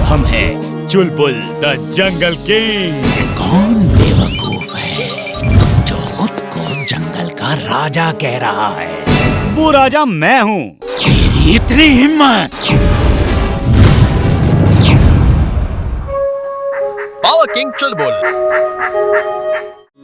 हम हैं चुलबुल the jungle king. कौन बेवकूफ है जो खुद को जंगल का राजा कह रहा है? वो राजा मैं हूँ। तेरी इतनी हिम्मत! पावर किंग चुलबुल।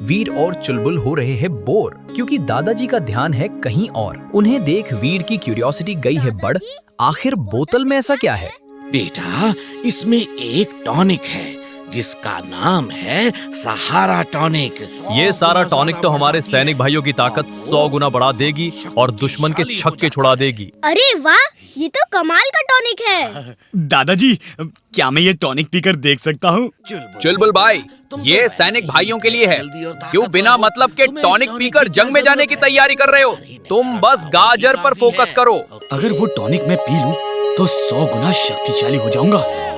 वीर और चुलबुल हो रहे हैं बोर क्योंकि दादाजी का ध्यान है कहीं और। उन्हें देख वीर की क्यूरियोसिटी गई है बढ़। आखिर बोतल में ऐसा क्या है? बेटा, इसमें एक टॉनिक है जिसका नाम है सहारा टॉनिक। ये सारा टॉनिक तो हमारे सैनिक भाइयों की ताकत 100 गुना बढ़ा देगी और दुश्मन के छक्के छुड़ा देगी। अरे वाह, ये तो कमाल का टॉनिक है। दादाजी, क्या मैं ये टॉनिक पीकर देख सकता हूँ? चुलबुल भाई, ये सैनिक भाइयों के लिए है। क्यों बिना मतलब के टॉनिक पीकर जंग में जाने की तैयारी कर रहे हो? तुम बस गाजर पर फोकस करो। अगर वो टॉनिक मैं पी लूं तो 100 गुना शक्तिशाली हो जाऊंगा।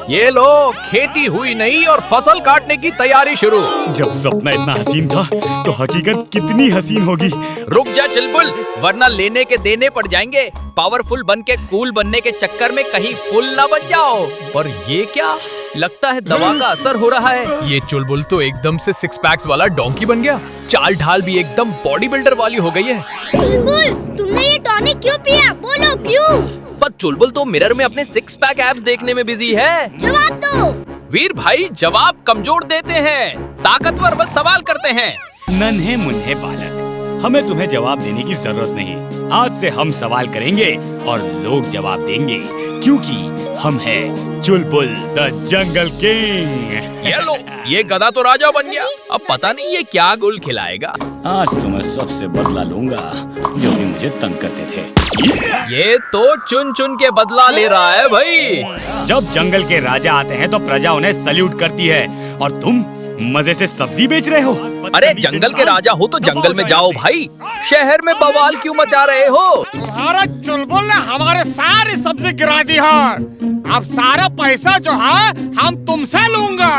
ये लो, खेती हुई नहीं और फसल काटने की तैयारी शुरू। जब सपना इतना हसीन था तो हकीकत कितनी हसीन होगी। रुक जा चुलबुल, वरना लेने के देने पड़ जाएंगे। पावरफुल बन के कूल बनने के चक्कर में कहीं फुल ना बन जाओ। पर ये क्या? लगता है दवा का असर हो रहा है। ये चुलबुल तो एकदम से 6 पैक्स वाला डोंकी बन गया। चाल ढाल भी एकदम बॉडी बिल्डर वाली हो गई है। चुलबुल, तुमने ये टॉनिक क्यों पिया? बोलो क्यों? पर चुलबुल तो मिरर में अपने 6 पैक एब्स देखने में बिजी है। जवाब दो। वीर भाई, जवाब कमजोर देते हैं, ताकतवर बस सवाल करते हैं। नन्हे मुन्ने बालक, हमें तुम्हें जवाब देने की जरूरत नहीं। आज से हम सवाल करेंगे और लोग जवाब देंगे, क्योंकि हम हैं चुलबुल द जंगल किंग। ये लो, ये गधा तो राजा बन गया। अब पता नहीं ये क्या गुल खिलाएगा। आज तो मैं सबसे बदला लूंगा जो भी मुझे तंग करते थे। ये तो चुन चुन के बदला ले रहा है भाई। जब जंगल के राजा आते हैं तो प्रजा उन्हें सल्यूट करती है और तुम मजे से सब्जी बेच रहे हो। अरे जंगल के राजा हो तो जंगल में जाओ भाई, शहर में बवाल क्यों मचा रहे हो? तुम्हारा चुलबुल ने हमारे सारी सब्जी गिरा दी है। अब सारा पैसा जो है हम तुमसे लूंगा।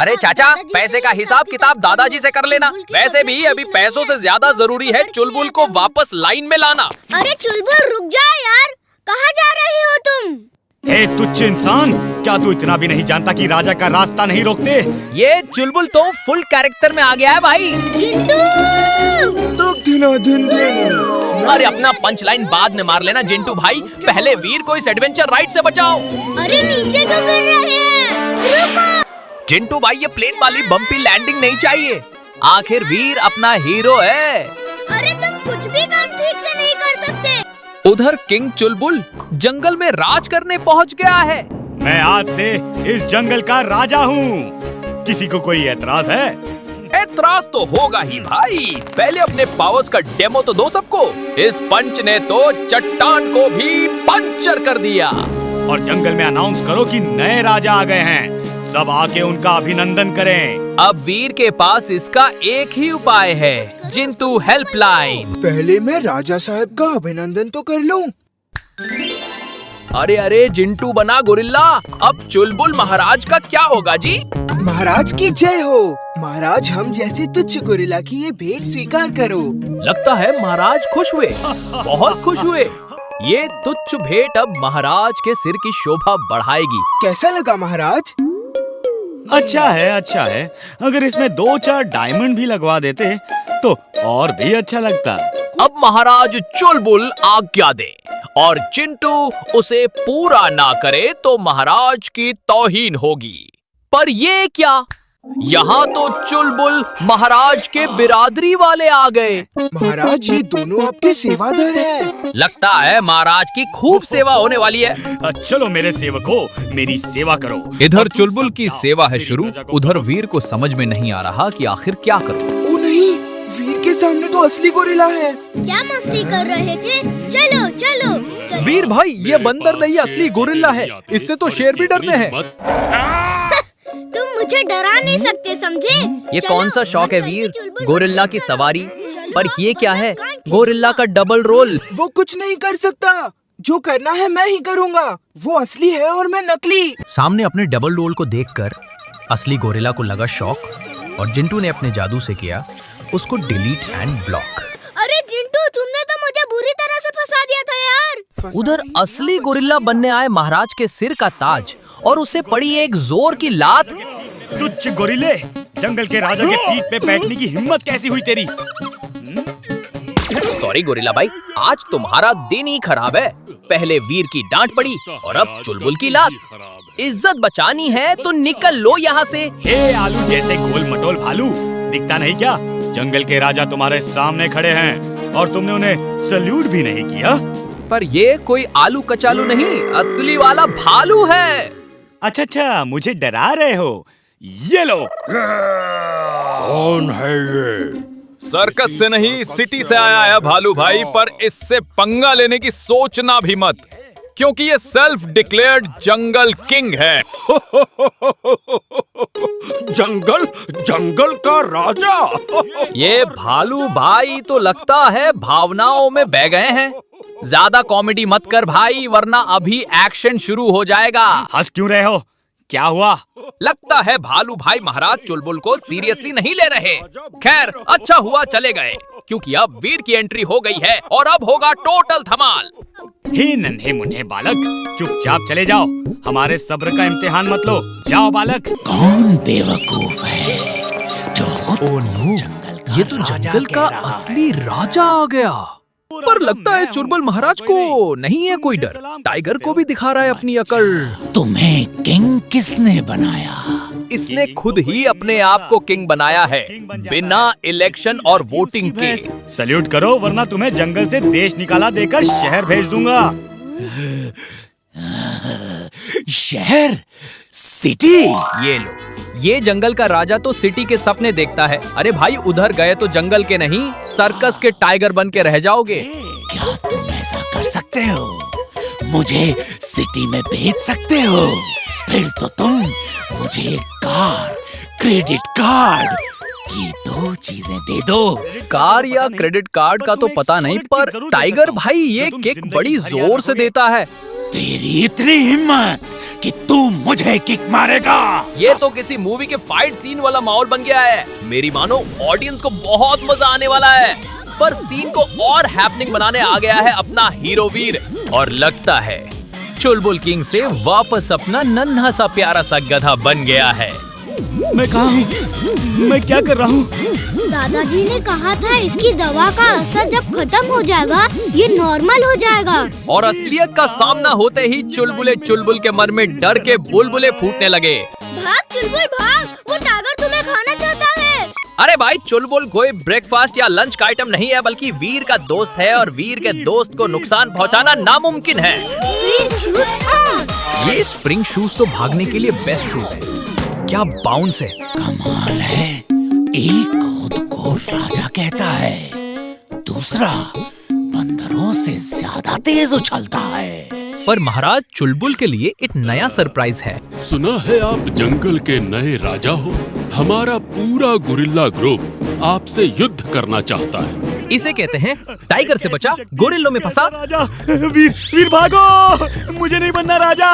अरे चाचा, पैसे का हिसाब किताब दादाजी से कर लेना। वैसे भी अभी पैसों से ज्यादा जरूरी है चुलबुल को वापस लाइन में लाना। अरे चुलबुल, रुक जा यार, कहाँ जा रहे हो तुम? हे तुच्छ इंसान, क्या तू इतना भी नहीं जानता कि राजा का रास्ता नहीं रोकते? ये चुलबुल तो फुल कैरेक्टर में आ गया है भाई। जिंटू! अरे अपना पंच लाइन बाद में मार लेना जिंटू भाई, पहले वीर को इस एडवेंचर राइड से बचाओ। अरे नीचे क्यों गिर रहे हैं? रुको! जिंटू भाई, ये प्लेन वाली बम्पी लैंडिंग नहीं चाहिए। आखिर वीर अपना हीरो है। अरे तुम कुछ भी काम ठीक से नहीं कर सकते। उधर किंग चुलबुल जंगल में राज करने पहुंच गया है। मैं आज से इस जंगल का राजा हूँ। किसी को कोई एतराज है? एतराज तो होगा ही भाई। पहले अपने पावर्स का डेमो तो दो सबको। इस पंच ने तो चट्टान को भी पंचर कर दिया। और जंगल में अनाउंस करो कि नए राजा आ गए हैं। सब आके उनका अभिनंदन करें। अब वीर के पास इसका एक ही उपाय है, जिंटू हेल्पलाइन। पहले मैं राजा साहब का अभिनंदन तो कर लूं। अरे अरे, जिंटू बना गोरिल्ला। अब चुलबुल महाराज का क्या होगा जी? महाराज की जय हो। महाराज, हम जैसे तुच्छ गोरिल्ला की ये भेंट स्वीकार करो। लगता है महाराज खुश हुए, बहुत खुश हुए। ये तुच्छ भेंट अब महाराज के सिर की शोभा बढ़ाएगी। कैसा लगा महाराज? अच्छा है, अच्छा है। अगर इसमें 2-4 डायमंड भी लगवा देते तो और भी अच्छा लगता। अब महाराज चुलबुल आज्ञा दे और चिंटू उसे पूरा ना करे तो महाराज की तौहीन होगी। पर ये क्या? यहाँ तो चुलबुल महाराज के बिरादरी वाले आ गए। महाराज, ये दोनों आपके सेवादार हैं। लगता है महाराज की खूब सेवा होने वाली है। चलो मेरे सेवकों, मेरी सेवा करो। इधर चुलबुल की सेवा है शुरू, उधर वीर को समझ में नहीं आ रहा कि आखिर क्या करूं। ओ नहीं, वीर के सामने तो असली गोरिल्ला है। क्या मस्ती कर रहे थे? चलो चलो चलो। वीर भाई, ये बंदर नहीं असली गोरिल्ला है। इससे तो शेर भी डरते हैं। तुम मुझे डरा नहीं सकते, समझे? ये चलो, कौन सा शौक है चलो, वीर? चुलबुल गोरिल्ला बन की गया। सवारी। चलो, पर ये क्या है? कान खींच गोरिल्ला का डबल रोल। वो कुछ नहीं कर सकता। जो करना है मैं ही करूँगा। वो असली है और मैं नकली। सामने अपने डबल रोल को देखकर असली गोरिल्ला को लगा शौक और जिंटू ने अपने जादू से किया उसको डिलीट एंड ब्लॉक। अरे जिंटू, तुमने तो मुझे बुरी तरह से फंसा दिया था यार। उधर असली गोरिल्ला बनने आए महाराज के सिर का ताज और उसे पड़ी एक जोर की लात। तुच्छ गोरिल्ले, जंगल के राजा के पीठ पे बैठने की हिम्मत कैसी हुई तेरी? सॉरी गोरिल्ला भाई, आज तुम्हारा दिन ही खराब है। पहले वीर की डांट पड़ी और अब चुलबुल की लात। इज्जत बचानी है तो निकल लो यहाँ से। हे आलू जैसे गोल मटोल भालू, दिखता नहीं क्या? जंगल के राजा तुम्हारे सामने खड़े हैं और तुमने उन्हें सल्यूट भी नहीं किया। पर ये कोई आलू कचालू नहीं, असली वाला भालू है। अच्छा अच्छा, मुझे डरा रहे हो? ये लो। कौन है ये? सर्कस से नहीं, सिटी से आया है भालू भाई, पर इससे पंगा लेने की सोचना भी मत, क्योंकि ये सेल्फ डिक्लेयर्ड जंगल किंग है। जंगल का राजा। ये भालू भाई तो लगता है भावनाओं में बह गए हैं। ज्यादा कॉमेडी मत कर भाई, वरना अभी एक्शन शुरू हो जाएगा। हंस क्यों रहे हो? क्या हुआ? लगता है भालू भाई महाराज चुलबुल को सीरियसली नहीं ले रहे। खैर, अच्छा हुआ चले गए, क्योंकि अब वीर की एंट्री हो गई है और अब होगा टोटल धमाल। हे नन्हे मुन्ने बालक, चुपचाप चले जाओ, हमारे सब्र का इम्तिहान मत लो। जाओ बालक। कौन बेवकूफ है जो खुद जंगल का ये तो जंगल का असली राजा आ गया। पर लगता है चुलबुल महाराज को नहीं है कोई डर। टाइगर को भी दिखा रहा है अपनी अकड़। तुम्हें किंग किसने बनाया? इसने खुद ही अपने आप को किंग बनाया है, बिना इलेक्शन और वोटिंग के। सल्यूट करो, वरना तुम्हें जंगल से देश निकाला देकर शहर भेज दूंगा। शहर? सिटी? ये लो, ये जंगल का राजा तो सिटी के सपने देखता है। अरे भाई, उधर गए तो जंगल के नहीं, सर्कस के टाइगर बन के रह जाओगे। क्या तुम ऐसा कर सकते हो? मुझे सिटी में भेज सकते हो? फिर तो तुम मुझे एक कार, क्रेडिट कार्ड, ये दो चीजें दे दो। कार या क्रेडिट कार्ड का तो पता नहीं, पर टाइगर भाई ये किक बड़ी जोर से देता है। तेरी इतनी हिम्मत कि तू मुझे किक मारेगा? ये तो किसी मूवी के फाइट सीन वाला माहौल बन गया है। मेरी मानो ऑडियंस को बहुत मजा आने वाला है। पर सीन को और हैपनिंग बनाने आ गया है अपना हीरो वीर, और लगता है चुलबुल किंग से वापस अपना नन्हा सा प्यारा सा गधा बन गया है। मैं कहाँ हूँ? मैं क्या कर रहा हूँ? दादाजी ने कहा था इसकी दवा का असर जब खत्म हो जाएगा ये नॉर्मल हो जाएगा। और असलियत का सामना होते ही चुलबुल के मन में डर के बुलबुले फूटने लगे। भाग चुलबुल भाग, वो टाइगर तुम्हें खाना चाहता है। अरे भाई, चुलबुल कोई ब्रेकफास्ट या लंच का आइटम नहीं है, बल्कि वीर का दोस्त है, और वीर के दोस्त को नुकसान पहुंचाना नामुमकिन है। ये स्प्रिंग शूज तो भागने के लिए बेस्ट शूज है। क्या बाउंस है। कमाल है, एक खुद को राजा कहता है, दूसरा बंदरों से ज्यादा तेज उछलता है। पर महाराज चुलबुल के लिए एक नया सरप्राइज है। सुना है आप जंगल के नए राजा हो। हमारा पूरा गोरिल्ला ग्रुप आपसे युद्ध करना चाहता है। इसे कहते हैं टाइगर से बचा, गोरिल्लों में फंसा। राजा, वीर भागो, मुझे नहीं बनना राजा।